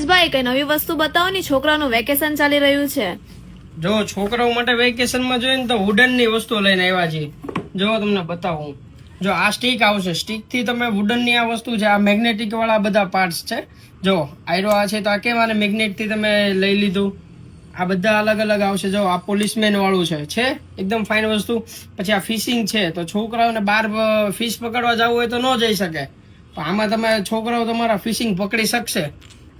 ભાઈ કઈ નવી વસ્તુ બતાવો ને, છોકરાનું વેકેશન ચાલી રહ્યું છે. જો છોકરાઓ માટે વેકેશનમાં જોઈએ ને તો વુડન ની વસ્તુ લઈને આવ્યા છીએ. જો તમને બતાવું, જો આ સ્ટીક આવશે, સ્ટીક થી તમે વુડન ની આ વસ્તુ છે, આ મેગ્નેટિક વાળા બધા પાર્ટ્સ છે. જો આયરો આ છે તો આ કેવા ને મેગ્નેટ થી તમે લઈ લીધું. આ બધા અલગ અલગ આવશે. જો આ પોલીસમેન વાળું છે એકદમ ફાઇન વસ્તુ. પછી આ ફિશિંગ છે, તો છોકરાઓને બહાર ફિશ પકડવા જવું હોય તો ન જઈ શકે, તો આમાં તમે છોકરાઓ તમારા ફિશિંગ પકડી શકશે.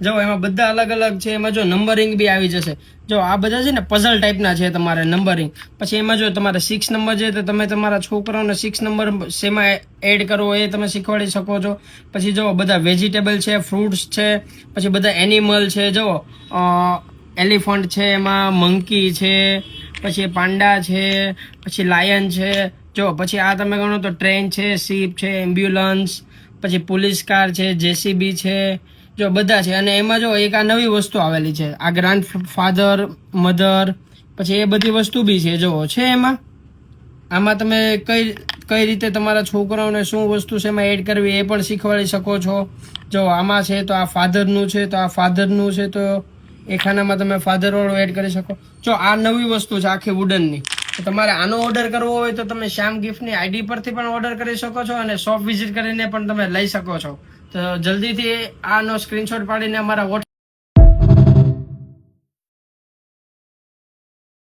જો એમાં બધા અલગ અલગ છે. એમાં જો નંબરિંગ બી આવી જશે. જો આ બધા છે ને પઝલ ટાઈપના છે તમારે નંબરિંગ. પછી એમાં જો તમારે 6 નંબર છે તો તમે તમારા છોકરાઓને 6 નંબર શેમાં એડ કરવો એ તમે શીખવાડી શકો છો. પછી જો બધા વેજીટેબલ છે, ફ્રૂટ્સ છે, પછી બધા એનિમલ છે. જો એલિફન્ટ છે, એમાં મંકી છે, પછી પાંડા છે, પછી લાયન છે. જો પછી આ તમે ગણો તો ટ્રેન છે, શીપ છે, એમ્બ્યુલન્સ, પછી પોલીસ કાર છે, જેસીબી છે. જો બધા છે. અને એમાં જો એક આ નવી વસ્તુ આવેલી છે, આ ગ્રાન્ડ ફાધર, મધર, પછી એ બધી વસ્તુ બી છે. જો છે આમાં તમે કઈ રીતે તમારા છોકરાઓને શું વસ્તુ છે એમાં એડ કરવી એ પણ શીખવાડી શકો છો. જો આમાં છે તો આ ફાધરનું છે, તો આ ફાધરનું છે, તો એ ખાનામાં તમે ફાધર વાળું એડ કરી શકો. જો આ નવી વસ્તુ છે આખી વુડનની. તો તમારે આનો ઓર્ડર કરવો હોય તો તમે શ્યામ ગિફ્ટની આઈડી પરથી પણ ઓર્ડર કરી શકો છો, અને શોપ વિઝિટ કરીને પણ તમે લઈ શકો છો. તો જલ્દીથી આનો સ્ક્રીનશોટ પાડીને અમારા